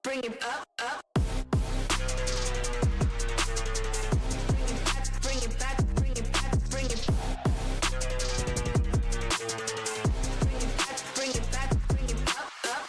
Bring it up, up. Bring it back, bring it back, bring it. Bring it back, bring it up, up.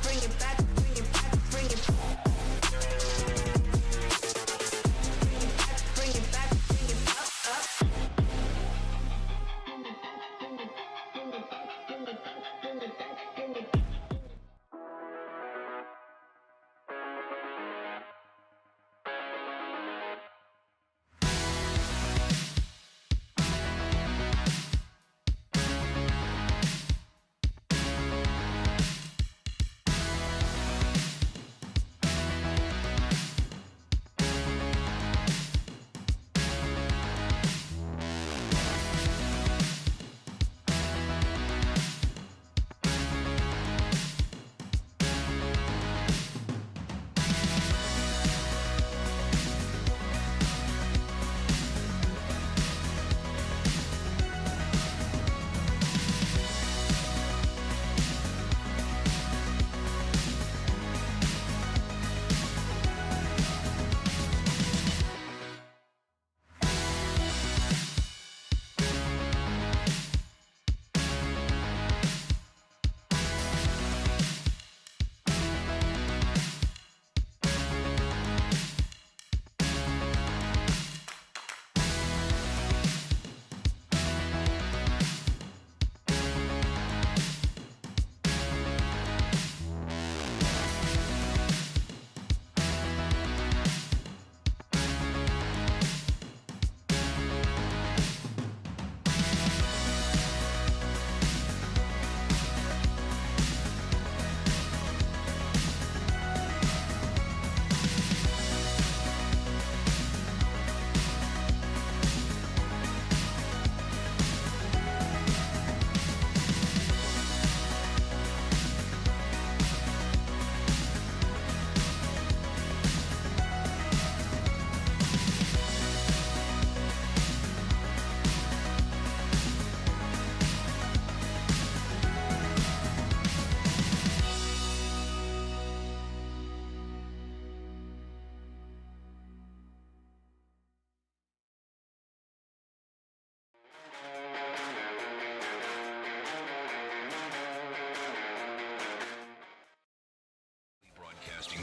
Bring it back, bring it back, bring it. Bring it back, bring it up, up.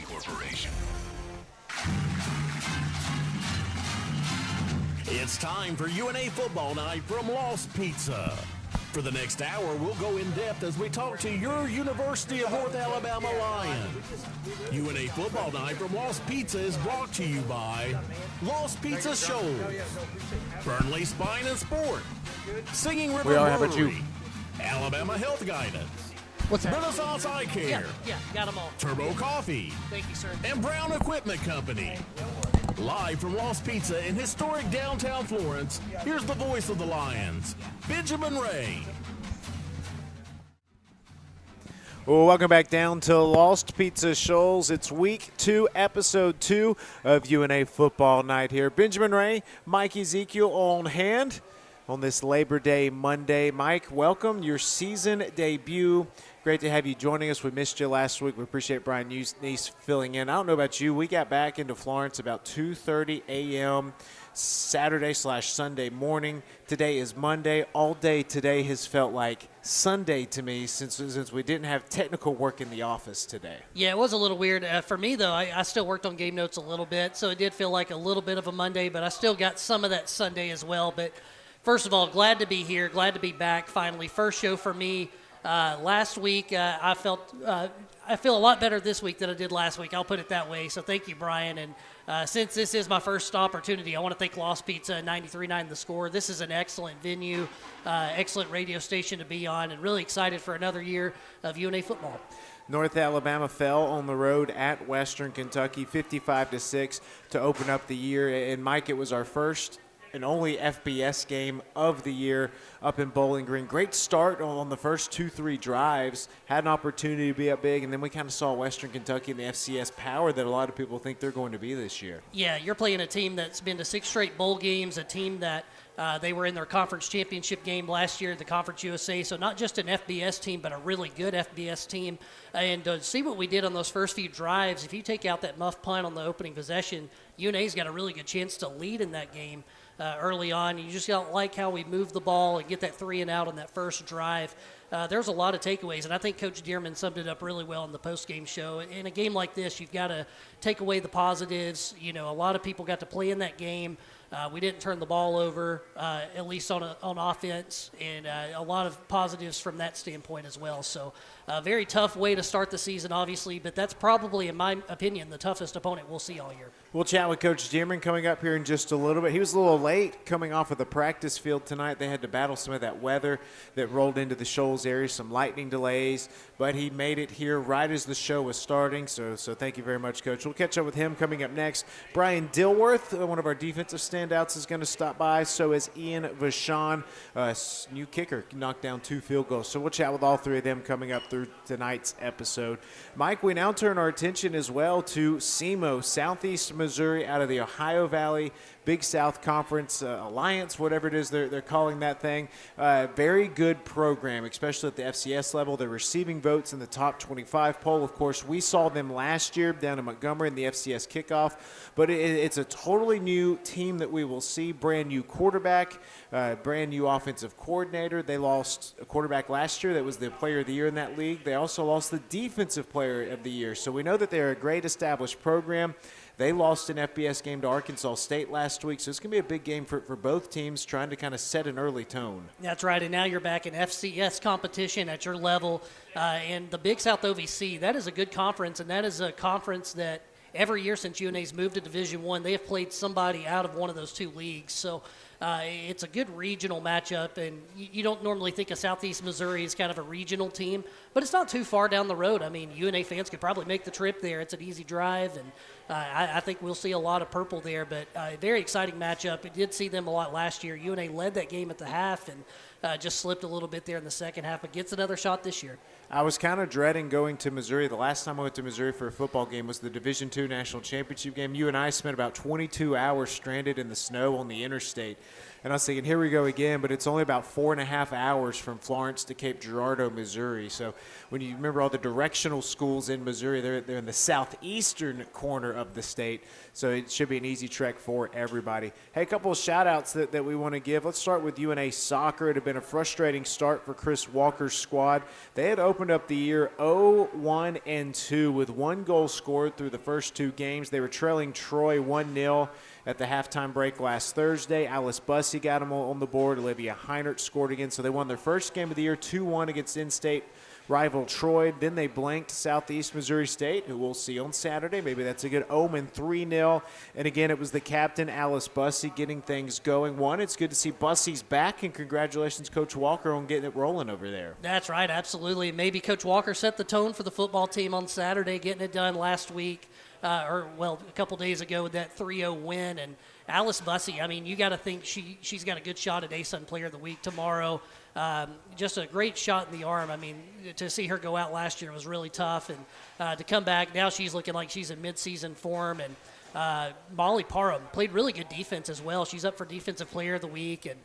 Corporation. It's time for UNA Football Night from Lost Pizza. For the next hour, we'll go in depth as we talk to your University of North Alabama Lions. UNA Football Night from Lost Pizza is brought to you by Lost Pizza Shoals, Burnley Spine and Sport, Singing River How about you? Brewery, Alabama Health Guidance, What's that? Renaissance Eye Care, Yeah, got them all. Turbo Coffee, Thank you, sir. and Brown Equipment Company. Live from Lost Pizza in historic downtown Florence, here's the voice of the Lions, Benjamin Ray. Well, welcome back down to Lost Pizza Shoals. It's week 2, episode 2 of UNA Football Night here. Benjamin Ray, Mike Ezekiel on hand on this Labor Day Monday. Mike, welcome, your season debut. Great to have you joining us. We missed you last week. We appreciate Brian Neese filling in. I don't know about you. We got back into Florence about 2:30 a.m. Saturday/Sunday morning. Today is Monday. All day today has felt like Sunday to me since we didn't have technical work in the office today. Yeah, it was a little weird. For me, though, I still worked on game notes a little bit, so it did feel like a little bit of a Monday, but I still got some of that Sunday as well. But first of all, glad to be here, glad to be back finally. First show for me. Last week, I feel a lot better this week than I did last week. I'll put it that way. So thank you, Brian. And since this is my first opportunity, I want to thank Lost Pizza and 93.9 The Score. This is an excellent venue, excellent radio station to be on, and really excited for another year of UNA football. North Alabama fell on the road at Western Kentucky 55-6 to open up the year. And Mike, it was our first and only FBS game of the year up in Bowling Green. Great start on the first 2-3 drives. Had an opportunity to be up big, and then we kind of saw Western Kentucky and the FCS power that a lot of people think they're going to be this year. Yeah, you're playing a team that's been to 6 straight bowl games, a team that they were in their conference championship game last year, the Conference USA. So not just an FBS team, but a really good FBS team. And to see what we did on those first few drives, if you take out that muff punt on the opening possession, UNA's got a really good chance to lead in that game early on. You just don't like how we move the ball and get that 3 and out on that first drive. There's a lot of takeaways, and I think Coach Dearman summed it up really well in the post-game show. In a game like this, you've got to take away the positives. You know, a lot of people got to play in that game. We didn't turn the ball over, at least on offense, and a lot of positives from that standpoint as well. So a very tough way to start the season, obviously, but that's probably, in my opinion, the toughest opponent we'll see all year. We'll chat with Coach Dearman coming up here in just a little bit. He was a little late coming off of the practice field tonight. They had to battle some of that weather that rolled into the Shoals area, some lightning delays, but he made it here right as the show was starting. So thank you very much, Coach. We'll catch up with him coming up next. Brian Dilworth, one of our defensive standouts, is going to stop by. So is Ian Vachon, new kicker, knocked down 2 field goals. So we'll chat with all 3 of them coming up through tonight's episode. Mike, we now turn our attention as well to SEMO, Southeast Missouri, out of the Ohio Valley Big South Conference Alliance, whatever it is they're calling that thing. Very good program, especially at the FCS level. They're receiving votes in the top 25 poll. Of course, we saw them last year down in Montgomery in the FCS kickoff, but it's a totally new team that we will see. Brand new quarterback, brand new offensive coordinator. They lost a quarterback last year that was the player of the year in that league. They also lost the defensive player of the year. So we know that they're a great established program. They lost an FBS game to Arkansas State last week, so it's going to be a big game for both teams trying to kind of set an early tone. That's right, and now you're back in FCS competition at your level. And the Big South OVC, that is a good conference, and that is a conference that every year since UNA's moved to Division I, they have played somebody out of one of those 2 leagues. So it's a good regional matchup, and you don't normally think of Southeast Missouri as kind of a regional team, but it's not too far down the road. I mean, UNA fans could probably make the trip there. It's an easy drive, and I think we'll see a lot of purple there, but a very exciting matchup. We did see them a lot last year. UNA led that game at the half and just slipped a little bit there in the second half, but gets another shot this year. I was kind of dreading going to Missouri. The last time I went to Missouri for a football game was the Division II National Championship game. You and I spent about 22 hours stranded in the snow on the interstate. And I was thinking, here we go again, but it's only about 4.5 hours from Florence to Cape Girardeau, Missouri. So when you remember all the directional schools in Missouri, they're in the southeastern corner of the state. So it should be an easy trek for everybody. Hey, a couple of shout-outs that we want to give. Let's start with UNA Soccer. It had been a frustrating start for Chris Walker's squad. They had opened up the year 0-1-2 with 1 goal scored through the first 2 games. They were trailing Troy 1-0 at the halftime break last Thursday. Alice Bussey got them on the board. Olivia Heinert scored again. So they won their first game of the year 2-1 against in-state rival Troy. Then they blanked Southeast Missouri State, who we'll see on Saturday. Maybe that's a good omen, 3-0. And again, it was the captain, Alice Bussey, getting things going. It's good to see Bussey's back, and congratulations, Coach Walker, on getting it rolling over there. That's right, absolutely. Maybe Coach Walker set the tone for the football team on Saturday, getting it done last week. A couple days ago with that 3-0 win. And Alice Bussey, I mean, you got to think she's got a good shot at ASUN Player of the Week tomorrow. Just a great shot in the arm. I mean, to see her go out last year was really tough. And to come back, now she's looking like she's in midseason form. And Molly Parham played really good defense as well. She's up for Defensive Player of the Week, and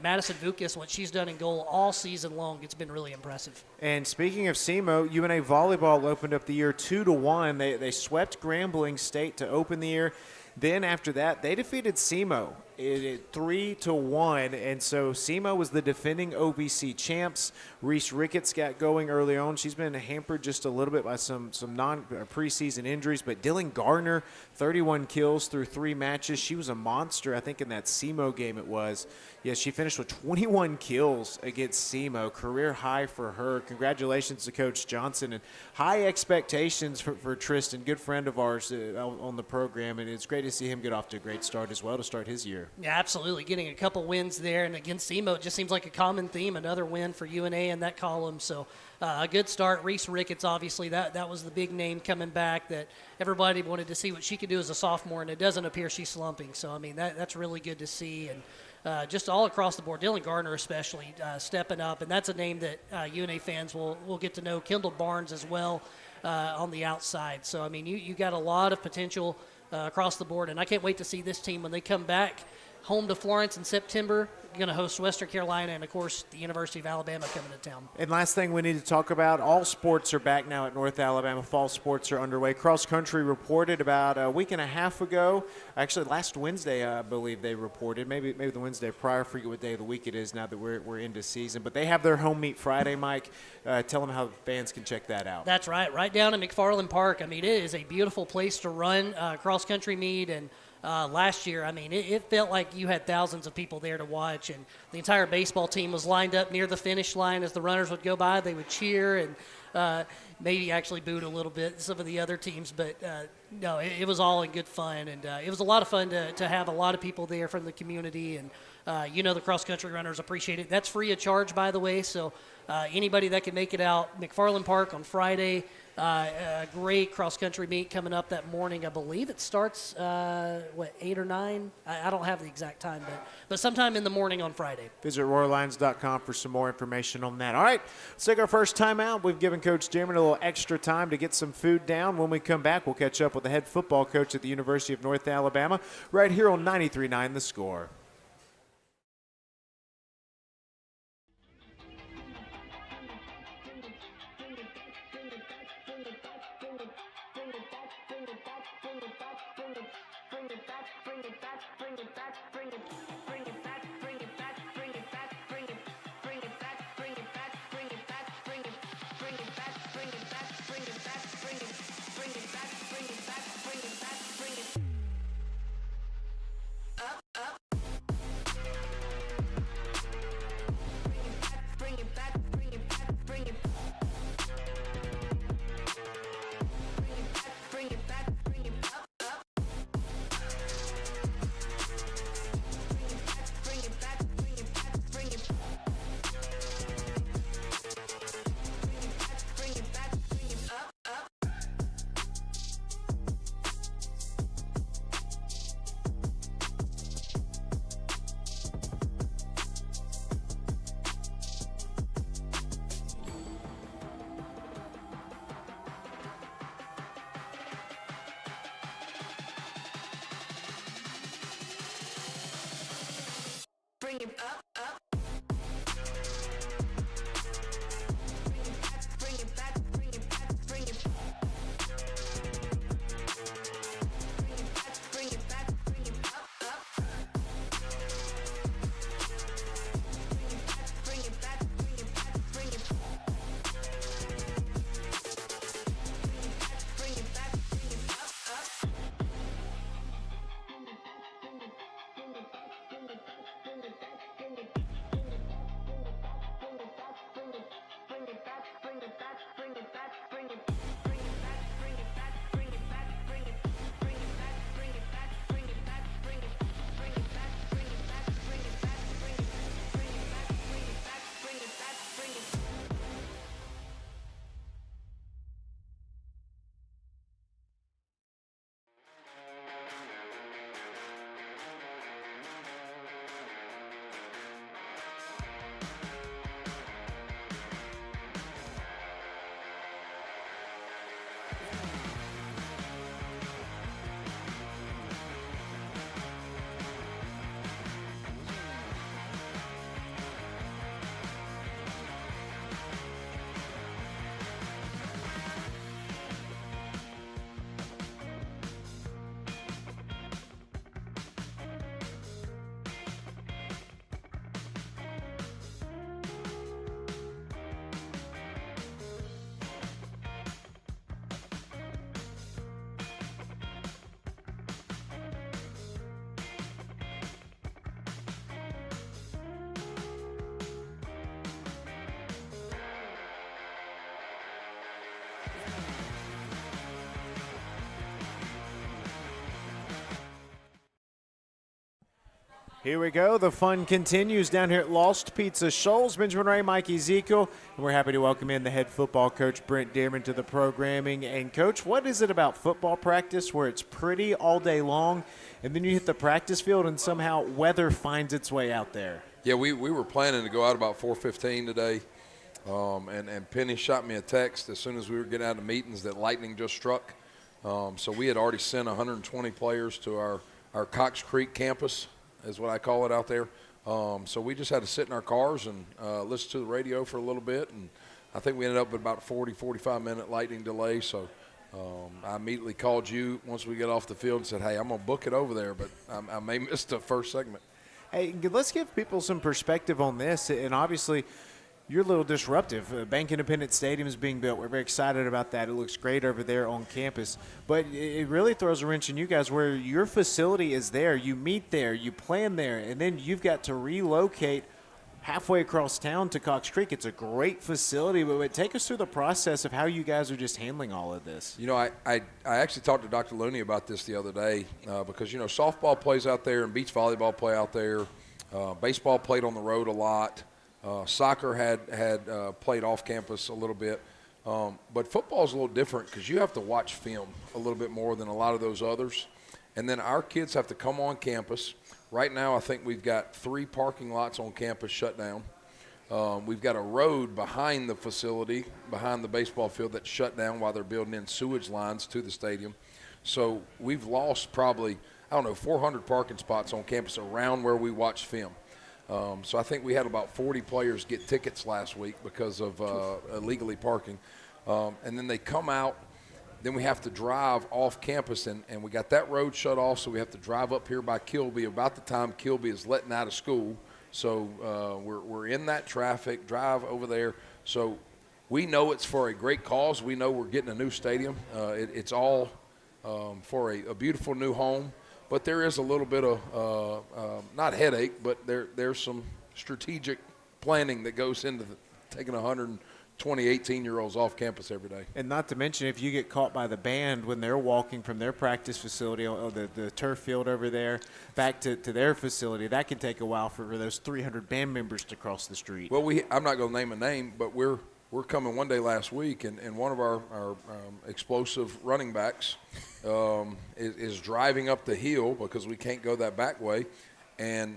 Madison Vukas, what she's done in goal all season long, it's been really impressive. And speaking of SEMO, UNA volleyball opened up the year 2-1. They swept Grambling State to open the year. Then after that, they defeated SEMO 3-1, and so SEMO was the defending OVC champs. Reese Ricketts got going early on. She's been hampered just a little bit by some non-preseason injuries, but Dylan Gardner, 31 kills through 3 matches. She was a monster, I think, in that SEMO game it was. Yeah, she finished with 21 kills against SEMO, career high for her. Congratulations to Coach Johnson, and high expectations for Tristan, good friend of ours on the program, and it's great to see him get off to a great start as well to start his year. Yeah, absolutely. Getting a couple wins there, and against SEMO, it just seems like a common theme, another win for UNA in that column. So a good start. Reese Ricketts, obviously, that was the big name coming back that everybody wanted to see what she could do as a sophomore, and it doesn't appear she's slumping. So, I mean, that's really good to see. And just all across the board, Dylan Gardner especially stepping up, and that's a name that UNA fans will get to know. Kendall Barnes as well on the outside. So, I mean, you got a lot of potential across the board, and I can't wait to see this team when they come back home to Florence in September. Going to host Western Carolina and, of course, the University of Alabama coming to town. And last thing we need to talk about, all sports are back now at North Alabama. Fall sports are underway. Cross country reported about a week and a half ago. Actually, last Wednesday, I believe they reported. Maybe the Wednesday prior. I forget what day of the week it is now that we're into season. But they have their home meet Friday, Mike. Tell them how fans can check that out. That's right down at McFarland Park. I mean, it is a beautiful place to run cross country meet, and last year, I mean, it felt like you had thousands of people there to watch, and the entire baseball team was lined up near the finish line. As the runners would go by, they would cheer and maybe actually booed a little bit some of the other teams, but no, it was all in good fun, and it was a lot of fun to have a lot of people there from the community, and the cross-country runners appreciate it. That's free of charge, by the way, so anybody that can make it out, McFarland Park on Friday. A great cross-country meet coming up that morning. I believe it starts, 8 or 9? I don't have the exact time, but sometime in the morning on Friday. Visit RoarLions.com for some more information on that. All right, let's take our first time out. We've given Coach Dearman a little extra time to get some food down. When we come back, we'll catch up with the head football coach at the University of North Alabama right here on 93.9 The Score. Here we go. The fun continues down here at Lost Pizza Shoals. Benjamin Ray, Mike Ezekiel, and we're happy to welcome in the head football coach, Brent Dearman, to the programming. And, Coach, what is it about football practice where it's pretty all day long, and then you hit the practice field and somehow weather finds its way out there? Yeah, we were planning to go out about 4:15 today, and Penny shot me a text as soon as we were getting out of meetings that lightning just struck. So we had already sent 120 players to our Cox Creek campus, is what I call it out there. So we just had to sit in our cars and listen to the radio for a little bit, and I think we ended up with about a 45-minute lightning delay. So I immediately called you once we got off the field and said, hey, I'm going to book it over there, but I may miss the first segment. Hey, let's give people some perspective on this, and obviously you're a little disruptive. Bank Independent Stadium is being built. We're very excited about that. It looks great over there on campus. But it really throws a wrench in you guys where your facility is there. You meet there. You plan there. And then you've got to relocate halfway across town to Cox Creek. It's a great facility. But take us through the process of how you guys are just handling all of this. You know, I actually talked to Dr. Looney about this the other day because, you know, softball plays out there and beach volleyball play out there. Baseball played on the road a lot. Soccer had played off campus a little bit. But football is a little different because you have to watch film a little bit more than a lot of those others. And then our kids have to come on campus. Right now I think we've got 3 parking lots on campus shut down. We've got a road behind the facility, behind the baseball field, that's shut down while they're building in sewage lines to the stadium. So we've lost probably, 400 parking spots on campus around where we watch film. So I think we had about 40 players get tickets last week because of illegally parking. And then they come out, then we have to drive off campus, and we got that road shut off, so we have to drive up here by Kilby about the time Kilby is letting out of school. So we're in that traffic, drive over there. So we know it's for a great cause. We know we're getting a new stadium. It's all for a beautiful new home. But there is a little bit of, not headache, but there's some strategic planning that goes into taking 120 18-year-olds off campus every day. And not to mention, if you get caught by the band when they're walking from their practice facility, the turf field over there, back to their facility, that can take a while for those 300 band members to cross the street. Well, I'm not going to name a name, but we're coming one day last week, and one of our explosive running backs is driving up the hill because we can't go that back way, and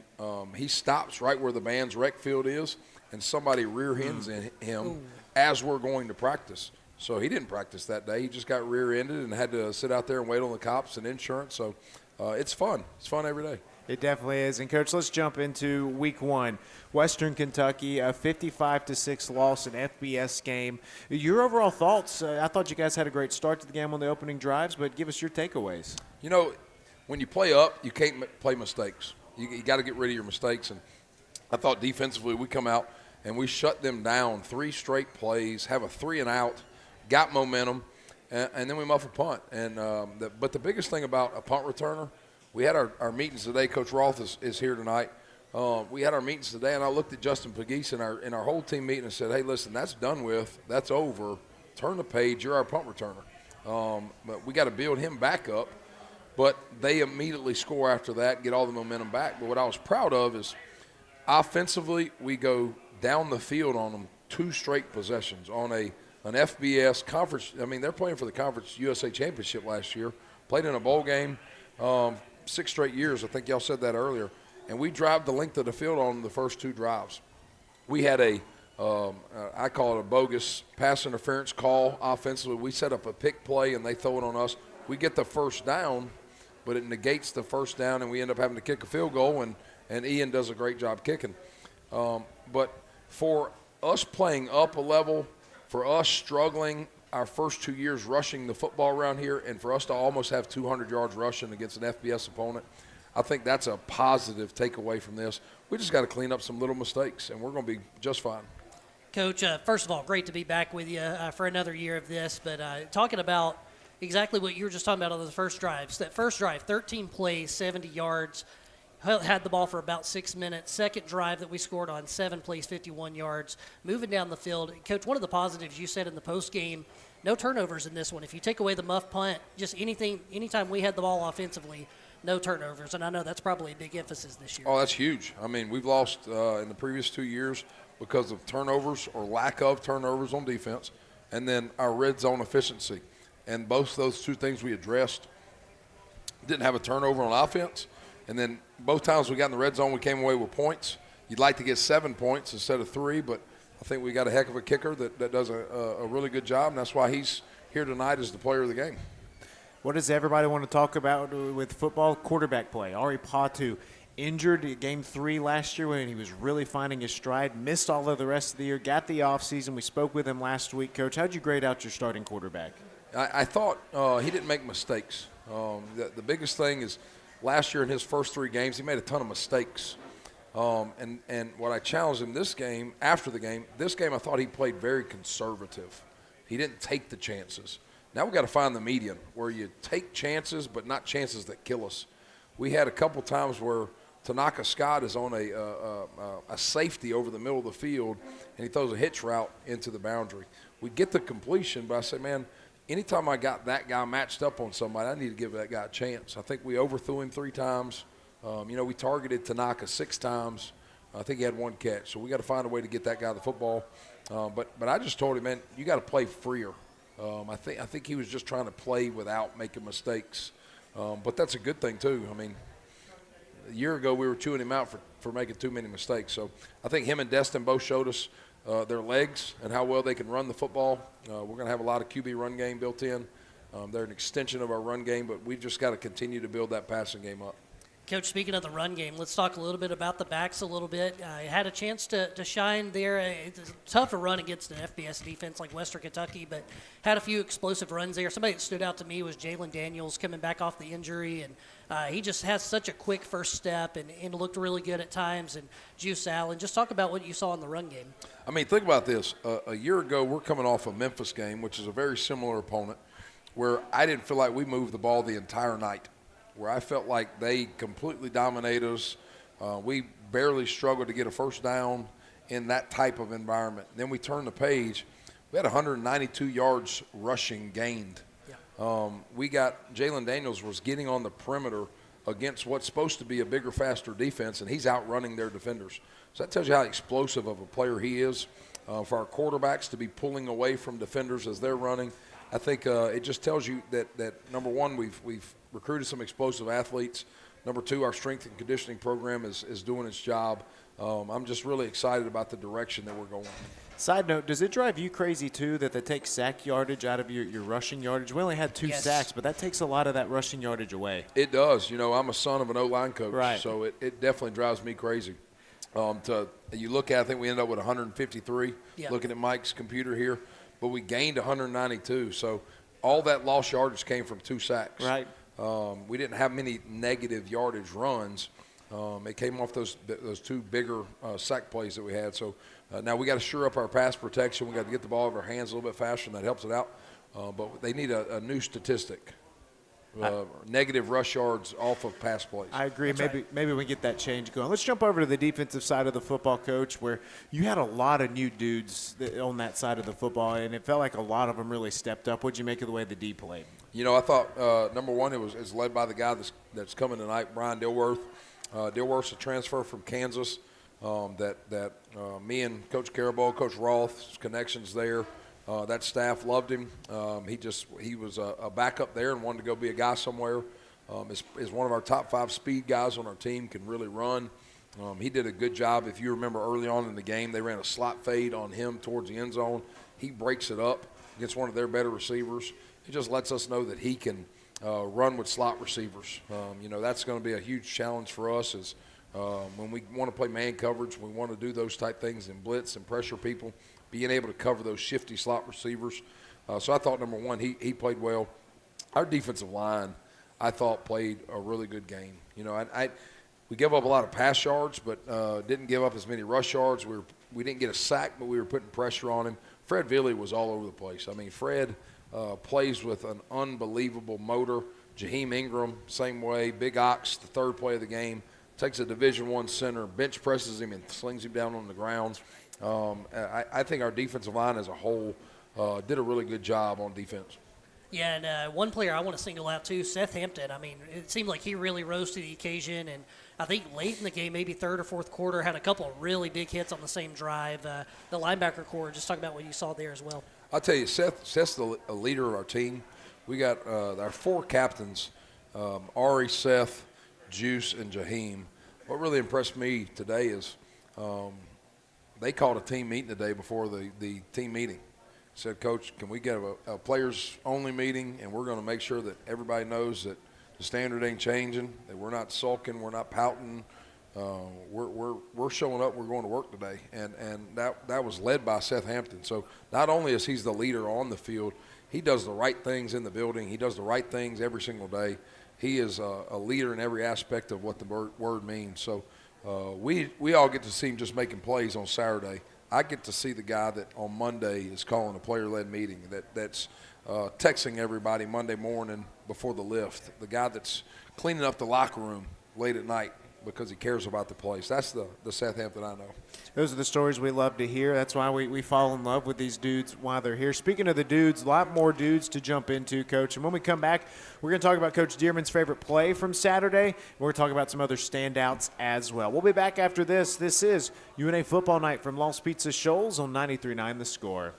he stops right where the band's rec field is, and somebody rear ends him as we're going to practice. So he didn't practice that day. He just got rear-ended and had to sit out there and wait on the cops and insurance. So it's fun. It's fun every day. It definitely is. And, Coach, let's jump into week 1. Western Kentucky, a 55-6 loss in FBS game. Your overall thoughts? I thought you guys had a great start to the game on the opening drives, but give us your takeaways. You know, when you play up, you can't play mistakes. You got to get rid of your mistakes. And I thought defensively we come out and we shut them down 3 straight plays, have a 3-and-out, got momentum, and then we muff a punt. And but the biggest thing about a punt returner, we had our meetings today. Coach Roth is here tonight. We had our meetings today, and I looked at Justin Pegues in our whole team meeting and said, hey, listen, that's done with. That's over. Turn the page. You're our punt returner. But we got to build him back up. But they immediately score after that, get all the momentum back. But what I was proud of is offensively we go down the field on them 2 straight possessions on an FBS conference. I mean, they're playing for the Conference USA Championship last year, played in a bowl game. 6 straight years. I think y'all said that earlier. And we drive the length of the field on the first 2 drives. We had I call it a bogus pass interference call offensively. We set up a pick play, and they throw it on us. We get the first down, but it negates the first down, and we end up having to kick a field goal, and Ian does a great job kicking. But for us playing up a level, for us struggling our first 2 years rushing the football around here, and for us to almost have 200 yards rushing against an FBS opponent, I think that's a positive takeaway from this. We just got to clean up some little mistakes, and we're going to be just fine. Coach, first of all, great to be back with you for another year of this. But talking about exactly what you were just talking about on the first drives. That first drive, 13 plays, 70 yards, had the ball for about 6 minutes. Second drive that we scored on, 7 plays, 51 yards. Moving down the field, Coach, one of the positives you said in the post game, no turnovers in this one. If you take away the muff punt, just anytime we had the ball offensively, no turnovers, and I know that's probably a big emphasis this year. Oh, that's huge. I mean, we've lost in the previous 2 years because of turnovers or lack of turnovers on defense, and then our red zone efficiency. And both those two things we addressed. Didn't have a turnover on offense, and then both times we got in the red zone, we came away with points. You'd like to get 7 points instead of 3, but I think we got a heck of a kicker that does a really good job, and that's why he's here tonight as the player of the game. What does everybody want to talk about with football? Quarterback play. Ari Patu injured in Game 3 last year when he was really finding his stride, missed all of the rest of the year, got the offseason. We spoke with him last week. Coach, how'd you grade out your starting quarterback? I thought he didn't make mistakes. The biggest thing is last year in his first 3 games, he made a ton of mistakes. And what I challenged him this game, after the game, this game I thought he played very conservative. He didn't take the chances. Now we got to find the median where you take chances but not chances that kill us. We had a couple times where Tanaka Scott is on a safety over the middle of the field, and he throws a hitch route into the boundary. We get the completion, but I say, man, anytime I got that guy matched up on somebody, I need to give that guy a chance. I think we overthrew him 3 times. We targeted Tanaka 6 times. I think he had 1 catch. So we got to find a way to get that guy the football. But I just told him, man, you got to play freer. I think he was just trying to play without making mistakes. But that's a good thing too. I mean, a year ago we were chewing him out for making too many mistakes. So I think him and Destin both showed us their legs and how well they can run the football. We're going to have a lot of QB run game built in. They're an extension of our run game, but we've just got to continue to build that passing game up. Coach, speaking of the run game, let's talk a little bit about the backs a little bit. Had a chance to shine there. It's tough to run against an FBS defense like Western Kentucky, but had a few explosive runs there. Somebody that stood out to me was Jalen Daniels coming back off the injury, and he just has such a quick first step and looked really good at times. And Juice Allen, just talk about what you saw in the run game. I mean, think about this. A year ago, we're coming off a Memphis game, which is a very similar opponent, where I didn't feel like we moved the ball the entire night, where I felt like they completely dominated us. We barely struggled to get a first down in that type of environment. Then we turned the page. We had 192 yards rushing gained. Yeah. We got Jalen Daniels was getting on the perimeter against what's supposed to be a bigger, faster defense, and he's outrunning their defenders. So that tells you how explosive of a player he is. For our quarterbacks to be pulling away from defenders as they're running, I think it just tells you that number one, we've recruited some explosive athletes. Number 2, our strength and conditioning program is doing its job. I'm just really excited about the direction that we're going. Side note, does it drive you crazy, too, that they take sack yardage out of your rushing yardage? We only had 2 sacks, but that takes a lot of that rushing yardage away. It does. I'm a son of an O-line coach, right. So it definitely drives me crazy. You look at, I think we ended up with 153, looking at Mike's computer here, but we gained 192. So all that lost yardage came from 2 sacks. Right. We didn't have many negative yardage runs. It came off those 2 bigger sack plays that we had. So now we got to shore up our pass protection. We got to get the ball out of our hands a little bit faster, and that helps it out. But they need a new statistic. Negative rush yards off of pass plays. I agree. Maybe we get that change going. Let's jump over to the defensive side of the football, Coach, where you had a lot of new dudes on that side of the football, and it felt like a lot of them really stepped up. What'd you make of the way the D played? I thought, number one, it's led by the guy that's coming tonight, Brian Dilworth. Dilworth's a transfer from Kansas that me and Coach Carabow, Coach Roth's connections there. That staff loved him. He was a backup there and wanted to go be a guy somewhere. Is one of our top 5 speed guys on our team, can really run. He did a good job. If you remember early on in the game, they ran a slot fade on him towards the end zone. He breaks it up against one of their better receivers. He just lets us know that he can run with slot receivers. That's going to be a huge challenge for us is when we want to play man coverage, we want to do those type things and blitz and pressure people. Being able to cover those shifty slot receivers. So I thought, number one, he played well. Our defensive line, I thought, played a really good game. We gave up a lot of pass yards, but didn't give up as many rush yards. We didn't get a sack, but we were putting pressure on him. Fred Villey was all over the place. I mean, Fred plays with an unbelievable motor. Jaheim Ingram, same way. Big Ox, the 3rd play of the game, takes a Division I center, bench presses him and slings him down on the ground. I think our defensive line as a whole did a really good job on defense. Yeah, and one player I want to single out too, Seth Hampton. I mean, it seemed like he really rose to the occasion, and I think late in the game, maybe third or fourth quarter, had a couple of really big hits on the same drive. The linebacker core, just talk about what you saw there as well. I'll tell you, Seth's a leader of our team. We got our 4 captains, Ari, Seth, Juice, and Jaheim. What really impressed me today is they called a team meeting today before the team meeting. Said, Coach, can we get a players-only meeting, and we're going to make sure that everybody knows that the standard ain't changing, that we're not sulking, we're not pouting. We're showing up, we're going to work today. And that was led by Seth Hampton. So not only is he the leader on the field, he does the right things in the building. He does the right things every single day. He is a leader in every aspect of what the word means. So we all get to see him just making plays on Saturday. I get to see the guy that on Monday is calling a player-led meeting, that's texting everybody Monday morning before the lift, the guy that's cleaning up the locker room late at night because he cares about the place. That's the Seth Hampton I know. Those are the stories we love to hear. That's why we fall in love with these dudes while they're here. Speaking of the dudes, a lot more dudes to jump into, Coach. And when we come back, we're going to talk about Coach Dearman's favorite play from Saturday. We're going to talk about some other standouts as well. We'll be back after this. This is UNA Football Night from Lost Pizza Shoals on 93.9 The Score.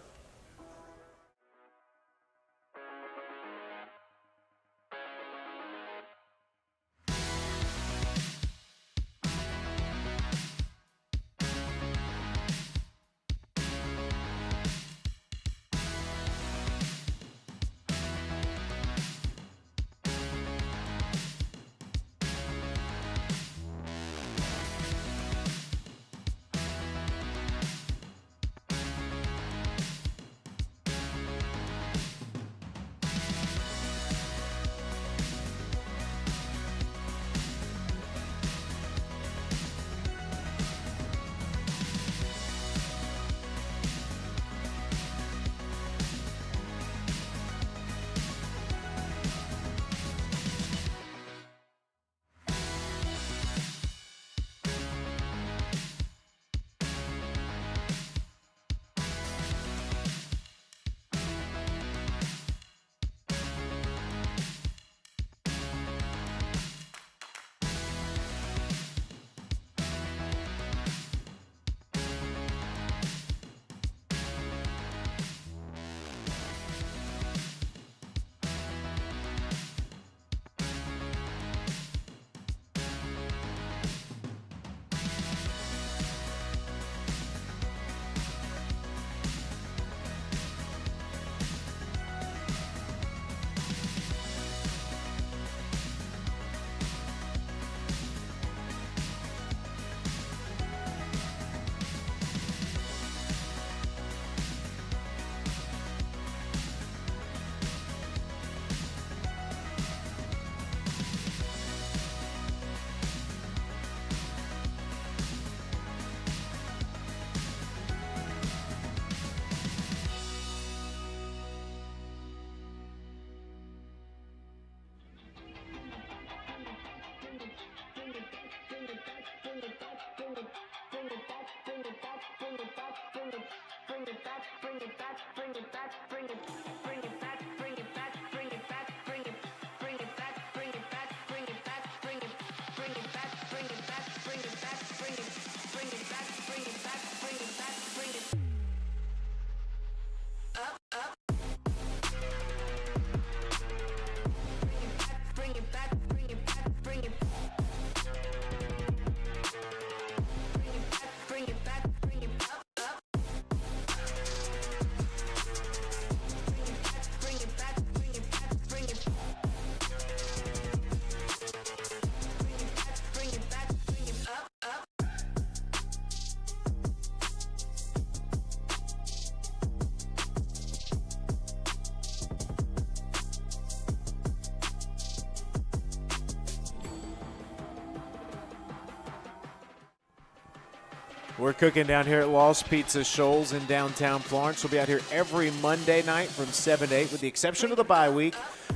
We're cooking down here at Lost Pizza Shoals in downtown Florence. We'll be out here every Monday night from 7 to 8 with the exception of the bye week.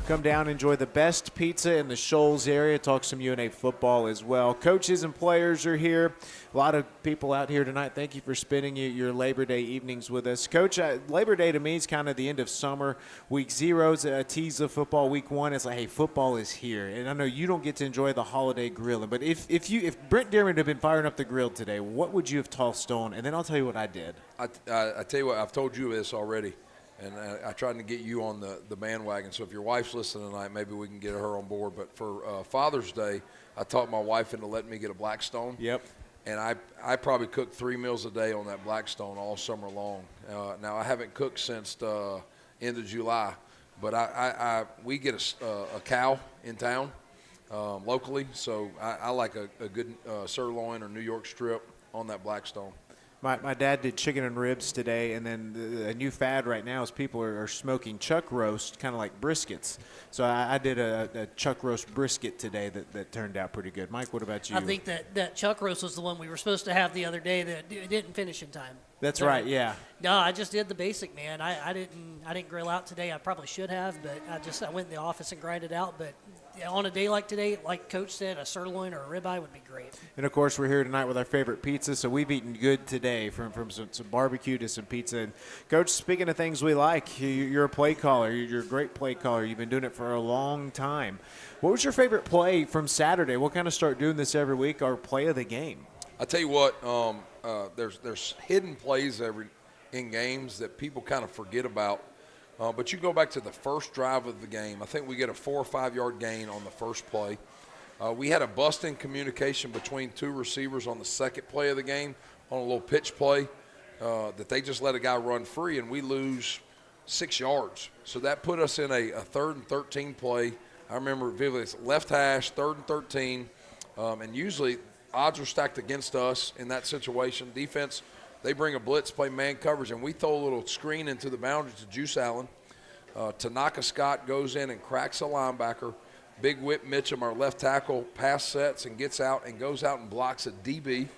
Come down, enjoy the best pizza in the Shoals area, talk some UNA football as well. Coaches and players are here. A lot of people out here tonight. Thank you for spending your Labor Day evenings with us. Coach, Labor Day to me is kind of the end of summer. Week 0 is a tease of football. Week 1 is like, hey, football is here. And I know you don't get to enjoy the holiday grilling, but if Brent Dearman had been firing up the grill today, what would you have tossed on? And then I'll tell you what I did. I tell you what, I've told you this already, and I tried to get you on the bandwagon. So if your wife's listening tonight, maybe we can get her on board. But for Father's Day, I talked my wife into letting me get a Blackstone. Yep. And I probably cooked 3 meals a day on that Blackstone all summer long. Now, I haven't cooked since end of July, but we get a cow in town locally, so I like a good sirloin or New York strip on that Blackstone. My dad did chicken and ribs today, and then a new fad right now is people are smoking chuck roast, kind of like briskets. So I did a chuck roast brisket today that turned out pretty good. Mike, what about you? I think that chuck roast was the one we were supposed to have the other day that didn't finish in time. That's right, yeah. No, I just did the basic, man. I didn't grill out today. I probably should have, but I went in the office and grinded out. But on a day like today, like Coach said, a sirloin or a ribeye would be great. And, of course, we're here tonight with our favorite pizza, so we've eaten good today from some barbecue to some pizza. And, Coach, speaking of things we like, you're a play caller. You're a great play caller. You've been doing it for a long time. What was your favorite play from Saturday? We'll kind of start doing this every week, our play of the game. I tell you what, there's hidden plays in games that people kind of forget about. But you go back to the first drive of the game. I think we get a 4 or 5 yard gain on the first play. We had a bust in communication between 2 receivers on the second play of the game on a little pitch play that they just let a guy run free, and we lose 6 yards. So that put us in a 3rd and 13 play. I remember vividly, it's left hash, 3rd and 13, and usually odds are stacked against us in that situation. Defense, they bring a blitz, play man coverage, and we throw a little screen into the boundary to Juice Allen. Tanaka Scott goes in and cracks a linebacker. Big Whit Mitchum, our left tackle, pass sets and gets out and goes out and blocks a DB,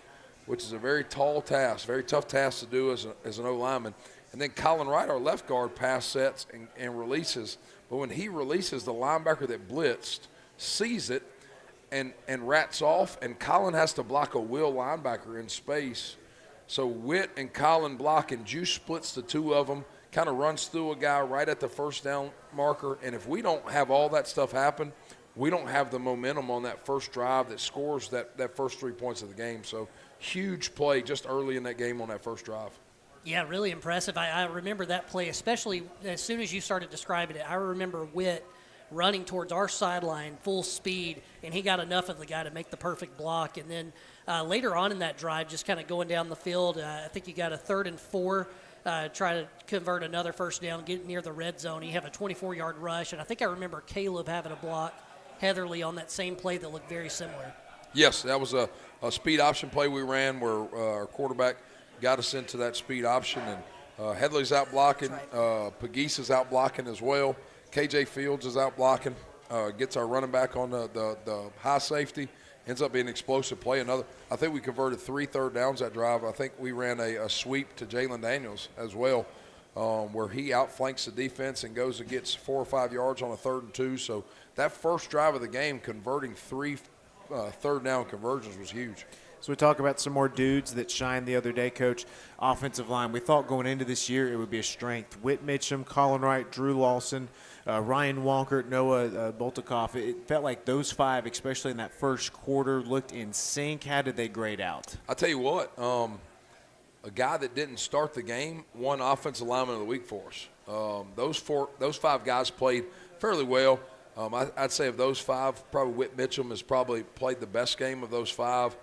which is a very tall task, very tough task to do as an O-lineman. And then Colin Wright, our left guard, pass sets and releases. But when he releases, the linebacker that blitzed sees it and rats off, and Colin has to block a Will linebacker in space. So Whit and Colin block, and Juice splits the 2 of them, kind of runs through a guy right at the first down marker. And if we don't have all that stuff happen, we don't have the momentum on that first drive that scores that first 3 points of the game. So huge play just early in that game on that first drive. Yeah, really impressive. I remember that play, especially as soon as you started describing it. I remember Whit running towards our sideline full speed, and he got enough of the guy to make the perfect block. And then later on in that drive, just kind of going down the field, I think you got a 3rd and 4, try to convert another first down, get near the red zone. You have a 24-yard rush, and I think I remember Caleb having a block Heatherly on that same play that looked very similar. Yes, that was a speed option play we ran where our quarterback got us into that speed option, and Headley's out blocking, Pegues is out blocking as well. KJ Fields is out blocking, gets our running back on the high safety, ends up being an explosive play. I think we converted 3 third downs that drive. I think we ran a sweep to Jalen Daniels as well, where he outflanks the defense and goes and gets 4 or 5 yards on a 3rd and 2. So that first drive of the game, converting 3 third down conversions was huge. So we talk about some more dudes that shined the other day, Coach. Offensive line, we thought going into this year it would be a strength. Whit Mitchum, Colin Wright, Drew Lawson, Ryan Walker, Noah Boltikoff. It felt like those 5, especially in that first quarter, looked in sync. How did they grade out? I'll tell you what, a guy that didn't start the game won Offensive Lineman of the Week for us. Those 5 guys played fairly well. I'd say of those 5, probably Whit Mitchum has probably played the best game of those 5.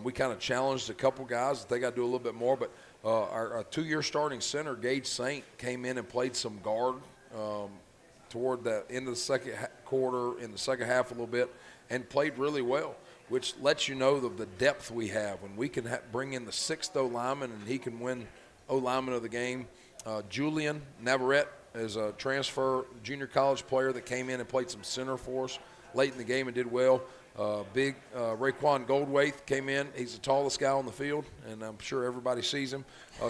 We kind of challenged a couple guys that they got to do a little bit more, but our 2-year starting center, Gage Saint, came in and played some guard toward the end of the second quarter, in the second half a little bit, and played really well, which lets you know the depth we have. When we can bring in the 6th O-lineman and he can win O-lineman of the game. Julian Navarrete is a transfer junior college player that came in and played some center for us late in the game and did well. Big Raekwon Goldwaith came in. He's the tallest guy on the field, and I'm sure everybody sees him.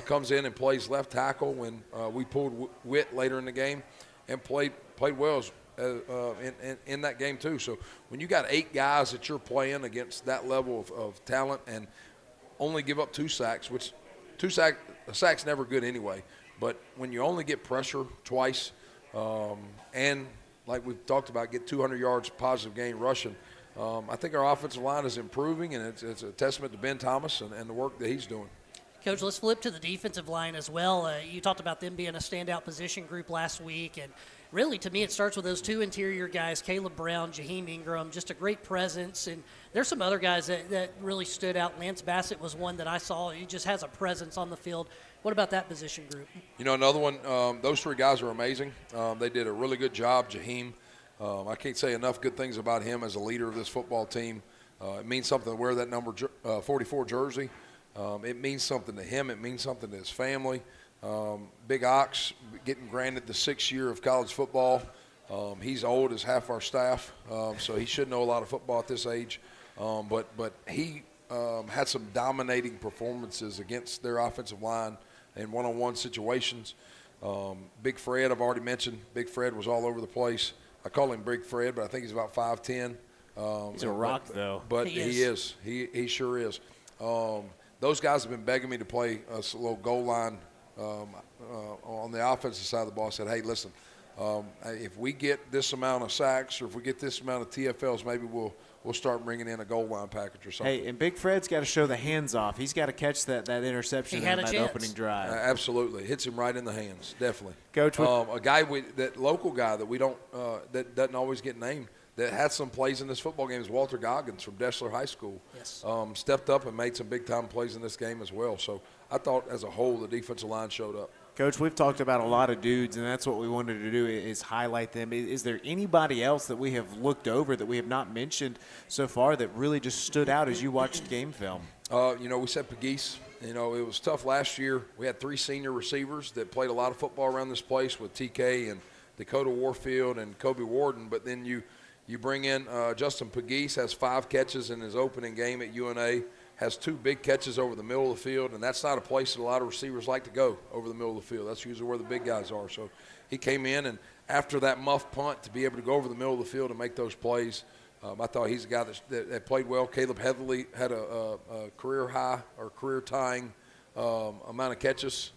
Comes in and plays left tackle when we pulled Whit later in the game, and played well. in that game too. So when you got 8 guys that you're playing against that level of talent and only give up 2 sacks, which a sack's never good anyway. But when you only get pressure twice, and like we've talked about, get 200 yards positive gain rushing, I think our offensive line is improving, and it's a testament to Ben Thomas and the work that he's doing. Coach, let's flip to the defensive line as well. You talked about them being a standout position group last week, and really, to me, it starts with those 2 interior guys, Caleb Brown, Jaheim Ingram, just a great presence. And there's some other guys that really stood out. Lance Bassett was one that I saw. He just has a presence on the field. What about that position group? You know, another one, those 3 guys are amazing. They did a really good job. Jaheim, I can't say enough good things about him as a leader of this football team. It means something to wear that number 44 jersey. It means something to him. It means something to his family. Big Ox getting granted the 6th year of college football. He's old as half our staff, so he should know a lot of football at this age. But he had some dominating performances against their offensive line in one-on-one situations. Big Fred, I've already mentioned. Big Fred was all over the place. I call him Big Fred, but I think he's about 5'10". He's a rock, though. But he is. He sure is. Those guys have been begging me to play a little goal line on the offensive side of the ball. I said, hey, listen, if we get this amount of sacks or if we get this amount of TFLs, maybe we'll start bringing in a goal line package or something. Hey, and Big Fred's got to show the hands off. He's got to catch that interception in that opening drive. Absolutely. Hits him right in the hands, definitely. Coach, a guy, that local guy that we don't that doesn't always get named, that had some plays in this football game is Walter Goggins from Dessler High School. Yes. Stepped up and made some big-time plays in this game as well. So I thought as a whole the defensive line showed up. Coach, we've talked about a lot of dudes, and that's what we wanted to do is highlight them. Is there anybody else that we have looked over that we have not mentioned so far that really just stood out as you watched game film? We said Pegues. It was tough last year. We had 3 senior receivers that played a lot of football around this place with TK and Dakota Warfield and Kobe Warden, but then you bring in Justin Pegues, has 5 catches in his opening game at UNA, has 2 big catches over the middle of the field, and that's not a place that a lot of receivers like to go, over the middle of the field. That's usually where the big guys are. So he came in, and after that muff punt, to be able to go over the middle of the field and make those plays, I thought he's a guy that played well. Caleb Heatherly had a career high or career tying amount of catches.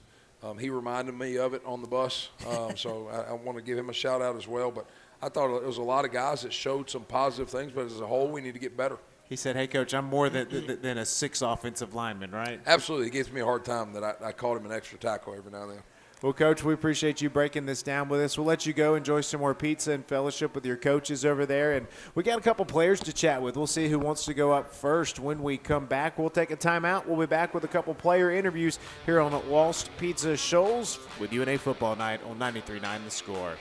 He reminded me of it on the bus, so I want to give him a shout out as well. But I thought it was a lot of guys that showed some positive things, but as a whole, we need to get better. He said, hey, Coach, I'm more than a 6 offensive lineman, right? Absolutely. He gives me a hard time that I called him an extra tackle every now and then. Well, Coach, we appreciate you breaking this down with us. We'll let you go enjoy some more pizza and fellowship with your coaches over there. And we got a couple players to chat with. We'll see who wants to go up first when we come back. We'll take a timeout. We'll be back with a couple player interviews here on Walst Pizza Shoals with UNA Football Night on 93.9 The Score.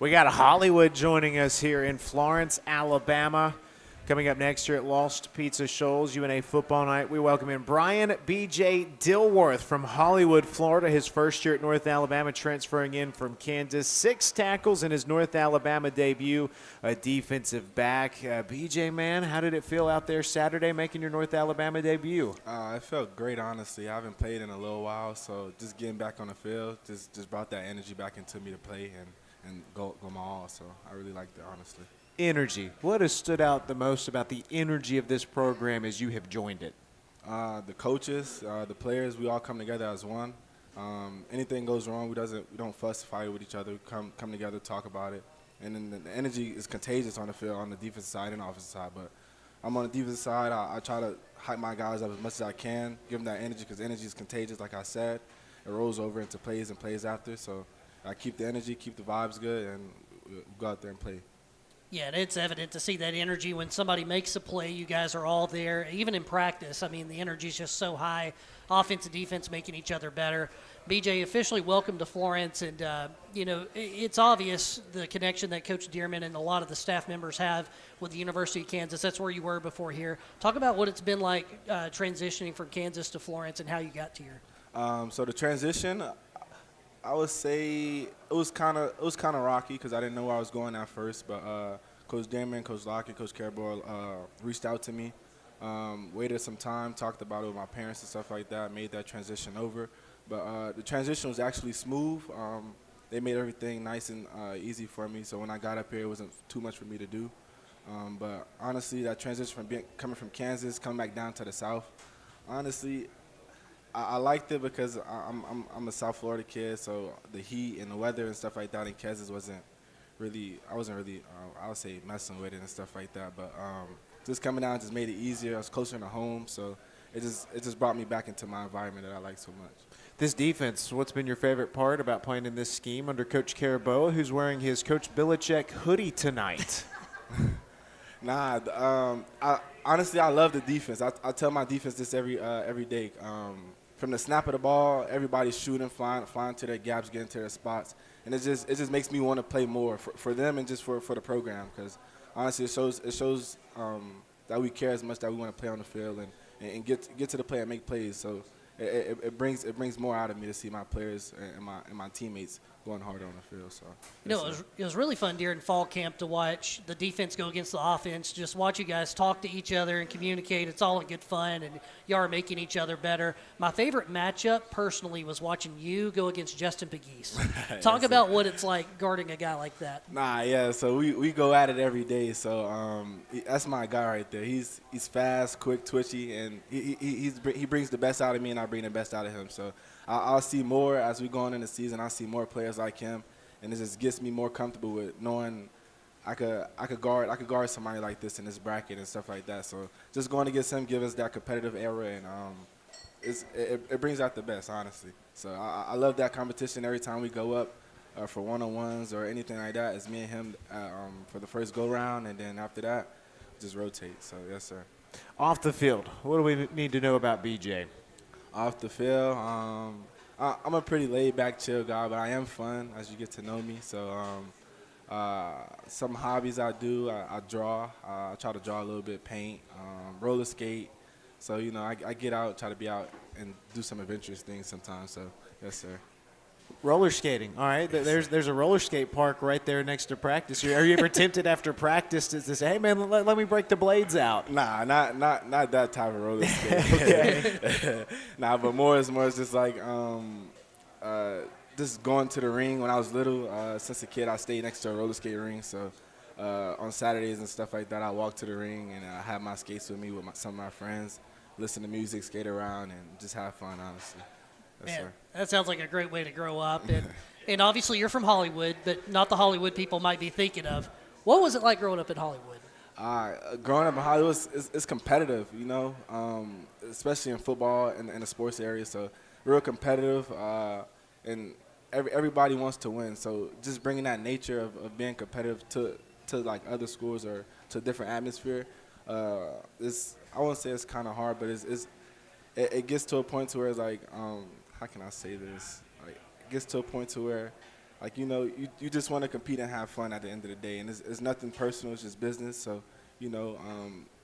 We got Hollywood joining us here in Florence, Alabama. Coming up next year at Lost Pizza Shoals, UNA Football Night, we welcome in Brian B.J. Dilworth from Hollywood, Florida. His first year at North Alabama, transferring in from Kansas. 6 tackles in his North Alabama debut, a defensive back. B.J., man, how did it feel out there Saturday making your North Alabama debut? It felt great, honestly. I haven't played in a little while, so just getting back on the field just brought that energy back into me to play and go my all. So I really liked it, honestly. Energy. What has stood out the most about the energy of this program as you have joined it? The coaches, the players, we all come together as one. Anything goes wrong, we don't fuss, fight with each other. We come together, talk about it. And then the energy is contagious on the field, on the defensive side and offensive side. But I'm on the defensive side. I try to hype my guys up as much as I can, give them that energy, because energy is contagious, like I said. It rolls over into plays and plays after. So I keep the energy, keep the vibes good, and we go out there and play. Yeah, and it's evident to see that energy when somebody makes a play. You guys are all there, even in practice. I mean, the energy is just so high. Offense and defense making each other better. BJ, officially welcome to Florence, and it's obvious the connection that Coach Dearman and a lot of the staff members have with the University of Kansas. That's where you were before here. Talk about what it's been like transitioning from Kansas to Florence and how you got here. So the transition, I would say it was kind of rocky because I didn't know where I was going at first. But Coach Damon, Coach Lockett, Coach Carabell reached out to me, waited some time, talked about it with my parents and stuff like that, made that transition over. But the transition was actually smooth. They made everything nice and easy for me. So when I got up here, it wasn't too much for me to do. But honestly, that transition from coming from Kansas, coming back down to the South, honestly, I liked it because I'm a South Florida kid, so the heat and the weather and stuff like that in Kansas I wasn't really, I would say, messing with it and stuff like that. But just coming down just made it easier. I was closer to home, so it just brought me back into my environment that I like so much. This defense, what's been your favorite part about playing in this scheme under Coach Caraboa, who's wearing his Coach Belichick hoodie tonight? Honestly, I love the defense. I tell my defense this every day. From the snap of the ball, everybody's shooting, flying to their gaps, getting to their spots, and it just makes me want to play more for them and just for the program. Because honestly, it shows that we care as much, that we want to play on the field and get to the play and make plays. So it brings more out of me to see my players and my teammates going harder on the field. So it was really fun during fall camp to watch the defense go against the offense. Just watch you guys talk to each other and communicate. It's all in good fun, and you are making each other better. My favorite matchup personally was watching you go against Justin Pegues. Talk about what it's like guarding a guy like that. So we go at it every day. So that's my guy right there. He's fast, quick, twitchy, and he brings the best out of me, and I bring the best out of him. So I'll see more as we go on in the season. I'll see more players like him, and it just gets me more comfortable with knowing I could guard somebody like this in this bracket and stuff like that. So just going against him gives us that competitive era, and it brings out the best, honestly. So I love that competition every time we go up for one-on-ones or anything like that. It's me and him for the first go-round, and then after that, just rotate. So, yes, sir. Off the field, what do we need to know about BJ? Off the field, I'm a pretty laid-back, chill guy, but I am fun as you get to know me. So some hobbies I do, I draw. I try to draw a little bit, paint, roller skate. So, I get out, try to be out and do some adventurous things sometimes. So, yes, sir. Roller skating. All right, there's a roller skate park right there next to practice. Are you ever tempted after practice to say, "Hey man, let me break the blades out"? Nah, not that type of roller skate. Okay. But more is just like just going to the ring. When I was little, since a kid, I stayed next to a roller skate ring. So on Saturdays and stuff like that, I walk to the ring and I have my skates with me with some of my friends, listen to music, skate around, and just have fun, honestly. Yes, Man, sir. that sounds like a great way to grow up. And obviously you're from Hollywood, but not the Hollywood people might be thinking of. What was it like growing up in Hollywood? Growing up in Hollywood, it's competitive, especially in football and in the sports area. So real competitive, and everybody wants to win. So just bringing that nature of being competitive to like other schools or to a different atmosphere, I won't say it's kind of hard, but it gets to a point to where it's like, how can I say this? Like, it gets to a point to where Like, you just want to compete and have fun at the end of the day. And it's nothing personal. It's just business. So,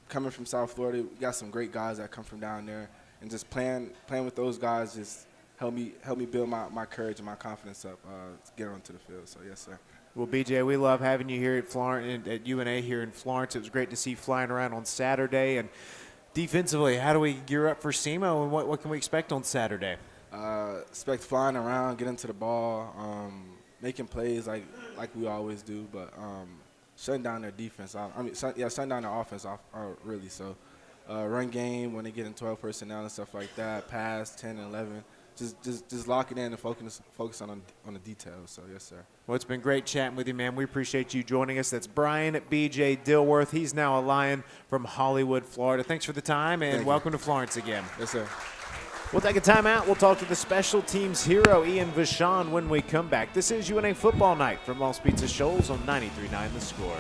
coming from South Florida, we got some great guys that come from down there. And just playing with those guys just help me build my courage and my confidence up to get onto the field. So, yes, sir. Well, BJ, we love having you here at Florence, at UNA here in Florence. It was great to see you flying around on Saturday. And defensively, how do we gear up for SEMO, and what can we expect on Saturday? Expect flying around, getting to the ball, making plays like we always do, but shutting down their defense. Shutting down their offense really. So run game when they get in 12 personnel and stuff like that, pass 10 and 11. Just lock it in and focus on the details. So, yes, sir. Well, it's been great chatting with you, man. We appreciate you joining us. That's Brian B.J. Dilworth. He's now a Lion from Hollywood, Florida. Thanks for the time, and welcome to Florence again. Yes, sir. We'll take a timeout. We'll talk to the special teams hero, Ian Vachon, when we come back. This is UNA Football Night from Lost Pizza Shoals on 93.9 The Score.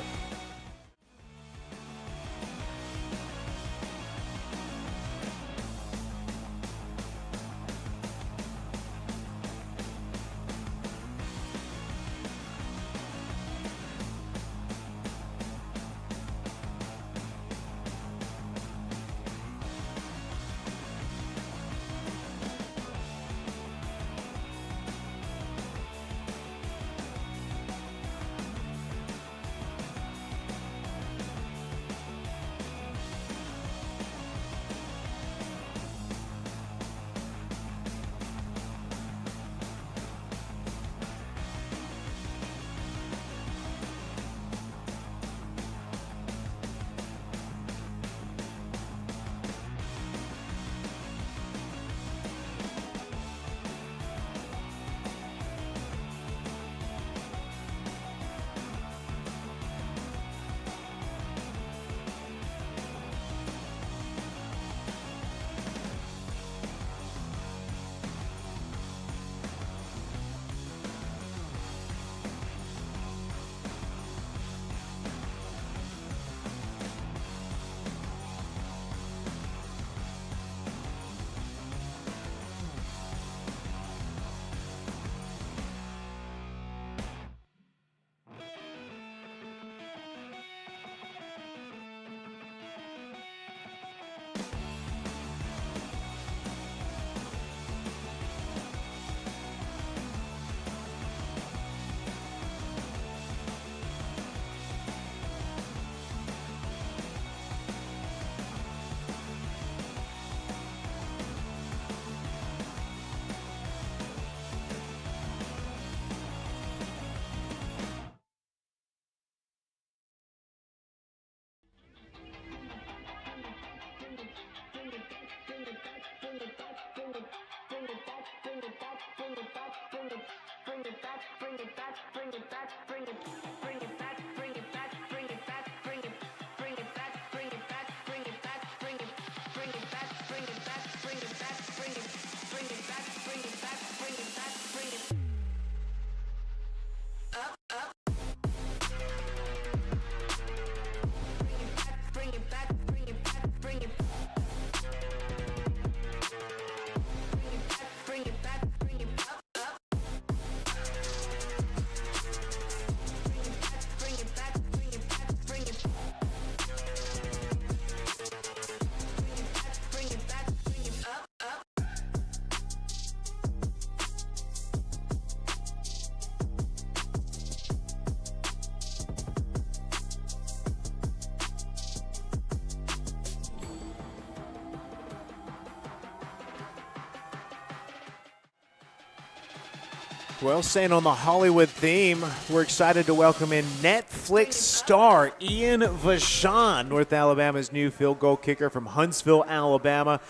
Well, staying on the Hollywood theme, we're excited to welcome in Netflix star Ian Vachon, North Alabama's new field goal kicker from Huntsville, Alabama.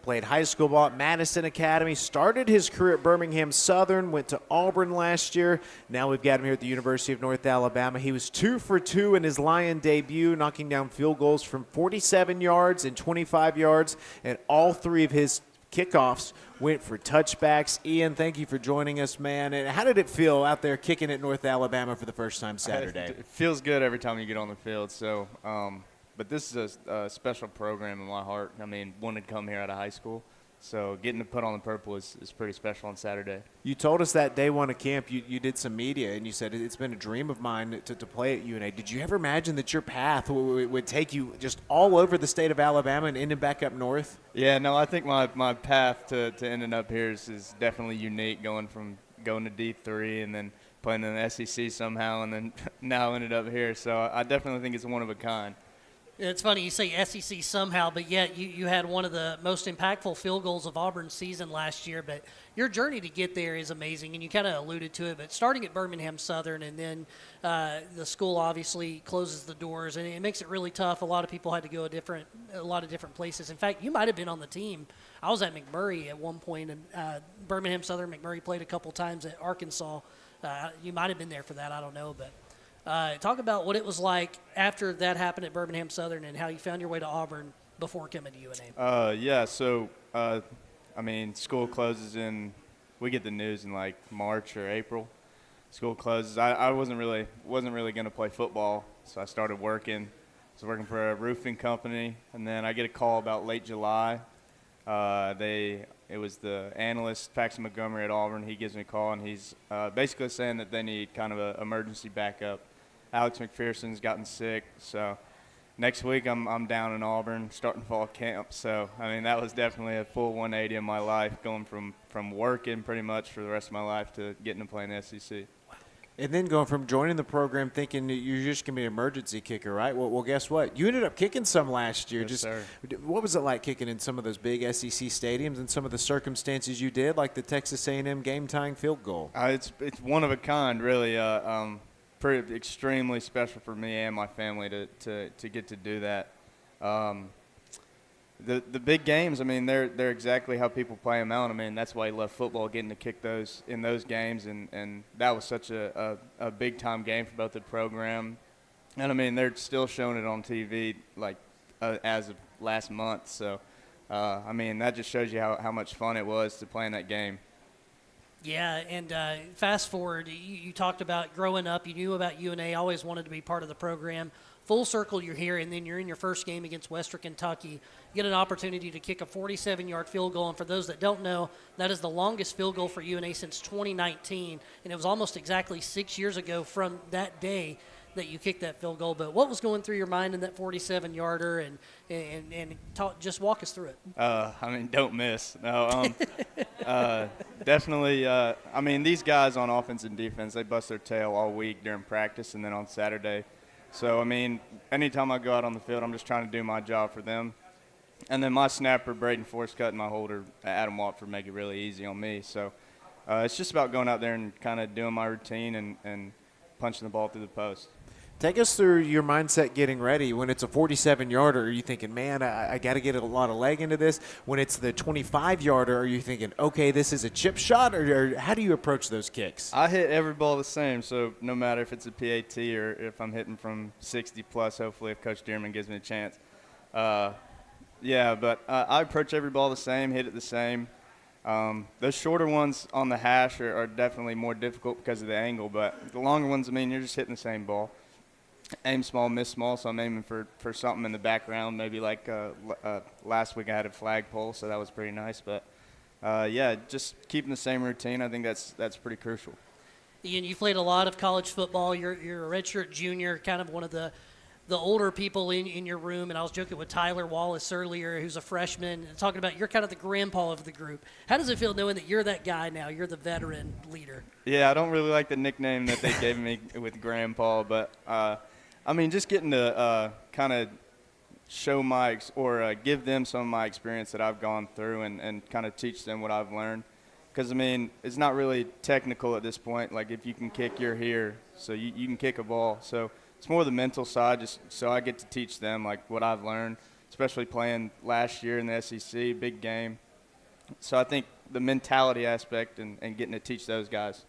Played high school ball at Madison Academy, started his career at Birmingham Southern, went to Auburn last year. Now we've got him here at the University of North Alabama. He was 2 for 2 in his Lion debut, knocking down field goals from 47 yards and 25 yards, and all 3 of his kickoffs went for touchbacks. Ian, thank you for joining us, man. And how did it feel out there kicking at North Alabama for the first time Saturday? It feels good every time you get on the field. So, but this is a special program in my heart. I mean, wanted to come here out of high school. So getting to put on the purple is pretty special on Saturday. You told us that day one of camp you did some media, and you said it's been a dream of mine to play at UNA. Did you ever imagine that your path would take you just all over the state of Alabama and ending back up north? Yeah, no, I think my path to ending up here is definitely unique, going to D3 and then playing in the SEC somehow, and then now ended up here. So I definitely think it's one of a kind. It's funny you say SEC somehow, but yet you had one of the most impactful field goals of Auburn's season last year. But your journey to get there is amazing, and you kind of alluded to it. But starting at Birmingham Southern, and then the school obviously closes the doors, and it makes it really tough. A lot of people had to go a lot of different places. In fact, you might have been on the team. I was at McMurray at one point, and Birmingham Southern, McMurray played a couple times at Arkansas. You might have been there for that. I don't know, but. Talk about what it was like after that happened at Birmingham Southern and how you found your way to Auburn before coming to UNA. Yeah, so, I mean, school closes we get the news in like March or April. School closes. I wasn't really going to play football, so I started working. I was working for a roofing company, and then I get a call about late July. It was the analyst, Paxton Montgomery at Auburn. He gives me a call, and he's basically saying that they need kind of an emergency backup. Alex McPherson's gotten sick, so next week I'm down in Auburn starting fall camp. So, I mean, that was definitely a full 180 in my life, going from working pretty much for the rest of my life to getting to play in the SEC. And then going from joining the program thinking that you're just going to be an emergency kicker, right? Well, guess what? You ended up kicking some last year. Yes, sir. What was it like kicking in some of those big SEC stadiums and some of the circumstances you did, like the Texas A&M game-tying field goal? It's one of a kind, really. Pretty extremely special for me and my family to get to do that. The big games, I mean, they're exactly how people play them out. I mean, that's why I love football, getting to kick those in those games, and that was such a big-time game for both the program. And, I mean, they're still showing it on TV, like, as of last month. So, I mean, that just shows you how much fun it was to play in that game. Yeah, and fast forward, you talked about growing up. You knew about UNA, always wanted to be part of the program. Full circle, you're here, and then you're in your first game against Western Kentucky. You get an opportunity to kick a 47-yard field goal, and for those that don't know, that is the longest field goal for UNA since 2019, and it was almost exactly 6 years ago from that day that you kicked that field goal. But what was going through your mind in that 47-yarder, and just walk us through it. I mean, don't miss. No, definitely. I mean, these guys on offense and defense, they bust their tail all week during practice and then on Saturday. So, I mean, anytime I go out on the field, I'm just trying to do my job for them. And then my snapper, Braden Forcecut, and my holder, Adam Watford, make it really easy on me. So it's just about going out there and kind of doing my routine and punching the ball through the post. Take us through your mindset getting ready. When it's a 47-yarder, are you thinking, man, I got to get a lot of leg into this? When it's the 25-yarder, are you thinking, okay, this is a chip shot? Or how do you approach those kicks? I hit every ball the same, so no matter if it's a PAT or if I'm hitting from 60-plus, hopefully if Coach Dearman gives me a chance. Yeah, but I approach every ball the same, hit it the same. Those shorter ones on the hash are definitely more difficult because of the angle, but the longer ones, I mean, you're just hitting the same ball. Aim small, miss small, so I'm aiming for something in the background. Maybe like last week I had a flagpole, so that was pretty nice. But, yeah, just keeping the same routine, I think that's pretty crucial. Ian, you played a lot of college football. You're a redshirt junior, kind of one of the older people in your room, and I was joking with Tyler Wallace earlier, who's a freshman, talking about you're kind of the grandpa of the group. How does it feel knowing that you're that guy now? You're the veteran leader. Yeah, I don't really like the nickname that they gave me with grandpa, but I mean, just getting to kind of show give them some of my experience that I've gone through and kind of teach them what I've learned. Because, I mean, it's not really technical at this point. Like, if you can kick, you're here, so you can kick a ball. So it's more the mental side, just so I get to teach them, like, what I've learned, especially playing last year in the SEC, big game. So I think the mentality aspect and getting to teach those guys.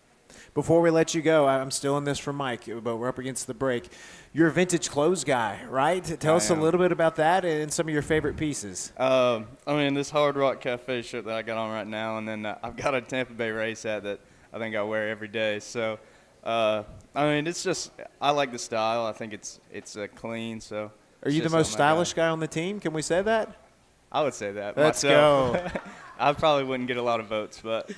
Before we let you go, I'm still in this from Mike, but we're up against the break. You're a vintage clothes guy, right? Tell us a little bit about that and some of your favorite pieces. I mean, this Hard Rock Cafe shirt that I got on right now, and then I've got a Tampa Bay Rays hat that I think I wear every day. So, I mean, it's just I like the style. I think it's clean. So, are you the most stylish guy on the team? Can we say that? I would say that. Let's myself. go. I probably wouldn't get a lot of votes, but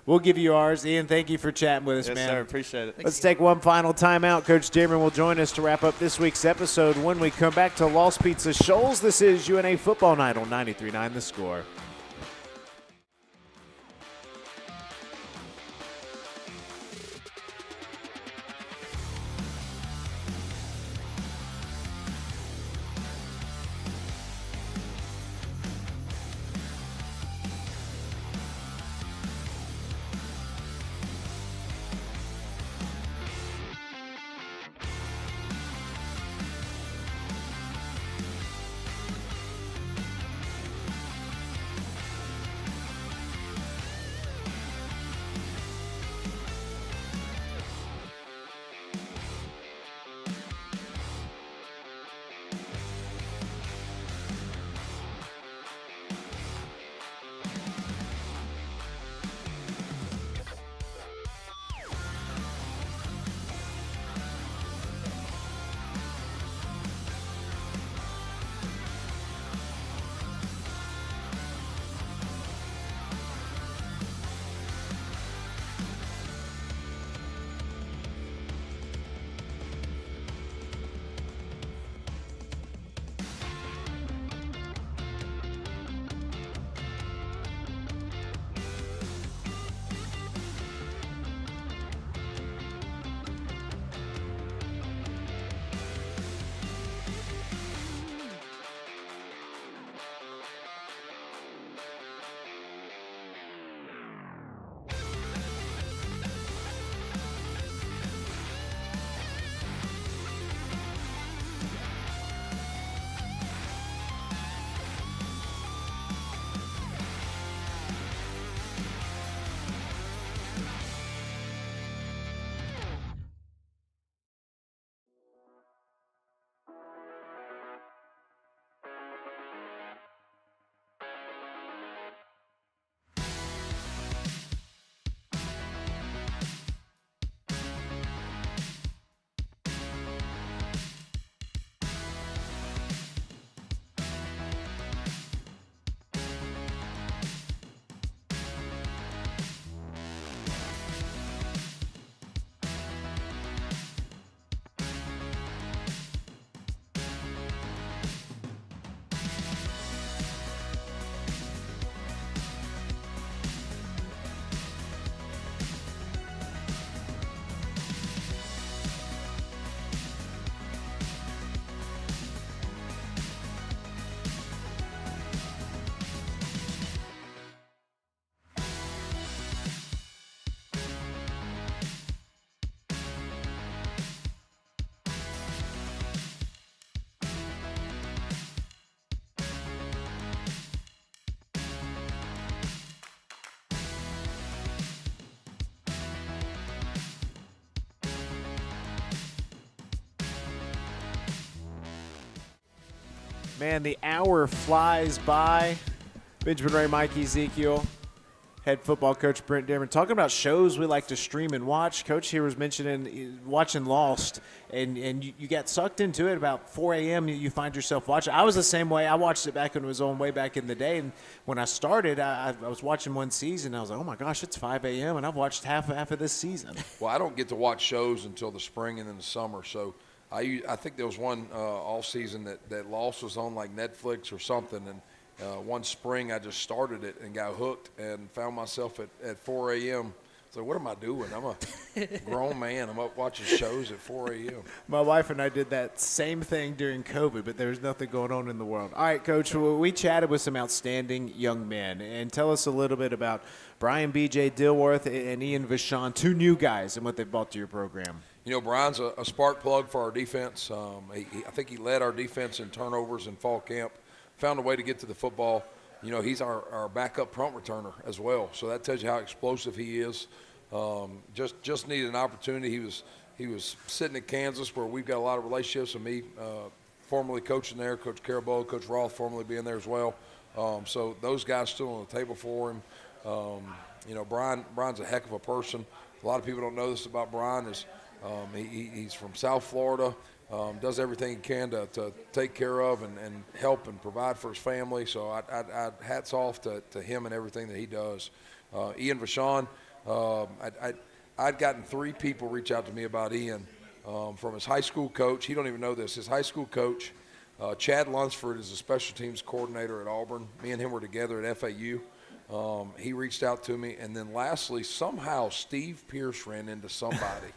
We'll give you ours. Ian, thank you for chatting with us, yes, man. sir. Appreciate it. Let's take one final timeout. Coach Dameron will join us to wrap up this week's episode when we come back to Lost Pizza Shoals. This is UNA Football Night on 93.9 The Score. Man, the hour flies by. Benjamin Ray, Mike Ezekiel, head football coach Brent Dameron, talking about shows we like to stream and watch. Coach here was mentioning watching Lost, and you got sucked into it about 4 a.m. You find yourself watching. I was the same way. I watched it back when it was on way back in the day, and when I started, I was watching one season. And I was like, oh my gosh, it's 5 a.m. and I've watched half of this season. Well, I don't get to watch shows until the spring and then the summer, so I think there was one all season that Lost was on like Netflix or something, and one spring I just started it and got hooked and found myself at 4 a.m. So what am I doing? I'm a grown man. I'm up watching shows at 4 a.m. My wife and I did that same thing during COVID, but there's nothing going on in the world. All right, Coach, we chatted with some outstanding young men. And tell us a little bit about Brian B.J. Dilworth and Ian Vachon, two new guys, and what they've brought to your program. You know, Brian's a spark plug for our defense. I think he led our defense in turnovers in fall camp, found a way to get to the football. You know, he's our backup punt returner as well, so that tells you how explosive he is. Just needed an opportunity. He was sitting in Kansas, where we've got a lot of relationships with me, formerly coaching there, Coach Carabola, Coach Roth formerly being there as well. So those guys still on the table for him. You know, Brian's a heck of a person. A lot of people don't know this about Brian. He's from South Florida. does everything he can to take care of and help and provide for his family. So I hats off to him and everything that he does. Ian Vachon, I'd gotten 3 people reach out to me about Ian from his high school coach. He don't even know this. His high school coach, Chad Lunsford, is a special teams coordinator at Auburn. Me and him were together at FAU. He reached out to me. And then lastly, somehow Steve Pierce ran into somebody,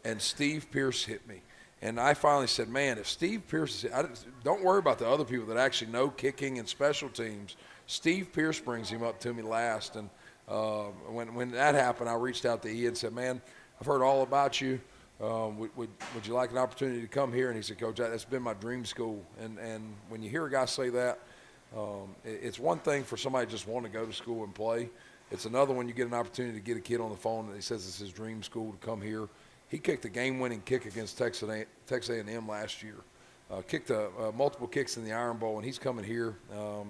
and Steve Pierce hit me. And I finally said, man, if Steve Pierce is don't worry about the other people that actually know kicking and special teams. Steve Pierce brings him up to me last. And when that happened, I reached out to Ian and said, man, I've heard all about you. Would you like an opportunity to come here? And he said, Coach, that's been my dream school. And when you hear a guy say that, it's one thing for somebody to just want to go to school and play. It's another when you get an opportunity to get a kid on the phone and he says it's his dream school to come here. He kicked a game-winning kick against Texas A&M last year. Kicked multiple kicks in the Iron Bowl, and he's coming here.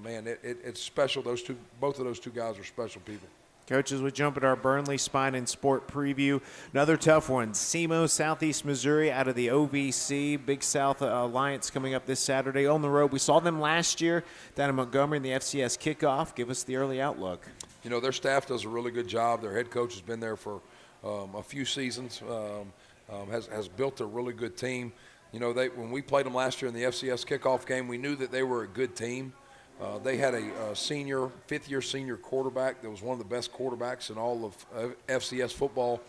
Man, it's special. Both of those two guys are special people. Coaches, we jump at our Burnley Spine and Sport preview. Another tough one, SEMO, Southeast Missouri, out of the OVC. Big South Alliance coming up this Saturday on the road. We saw them last year down in Montgomery in the FCS kickoff. Give us the early outlook. You know, their staff does a really good job. Their head coach has been there for a few seasons, has built a really good team. You know, when we played them last year in the FCS kickoff game, we knew that they were a good team. They had a fifth-year senior quarterback that was one of the best quarterbacks in all of FCS football.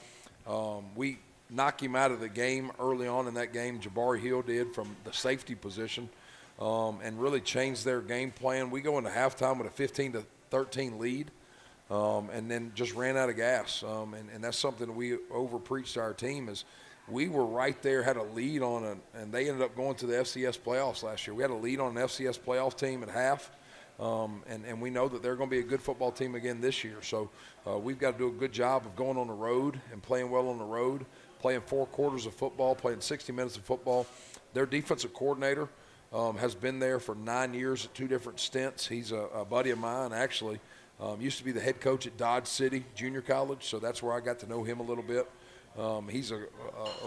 We knocked him out of the game early on in that game. Jabari Hill did from the safety position, and really changed their game plan. We go into halftime with a 15-13 lead. And then just ran out of gas. And that's something that we over-preached to our team is we were right there, had a lead on it, and they ended up going to the FCS playoffs last year. We had a lead on an FCS playoff team at half, and we know that they're going to be a good football team again this year. So we've got to do a good job of going on the road and playing well on the road, playing 4 quarters of football, playing 60 minutes of football. Their defensive coordinator has been there for 9 years at 2 different stints. He's a buddy of mine, actually. Used to be the head coach at Dodge City Junior College, so that's where I got to know him a little bit. He's a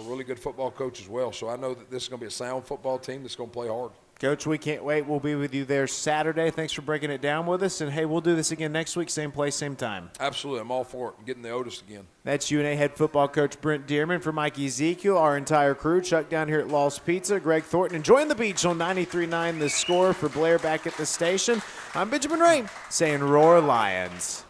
really good football coach as well, so I know that this is going to be a sound football team that's going to play hard. Coach, we can't wait. We'll be with you there Saturday. Thanks for breaking it down with us. And, hey, we'll do this again next week, same place, same time. Absolutely. I'm all for it. I'm getting the Otis again. That's UNA head football coach Brent Dearman. For Mike Ezekiel, our entire crew, Chuck down here at Lost Pizza, Greg Thornton enjoying the beach on 93.9 The Score. For Blair back at the station, I'm Benjamin Ray saying Roar Lions.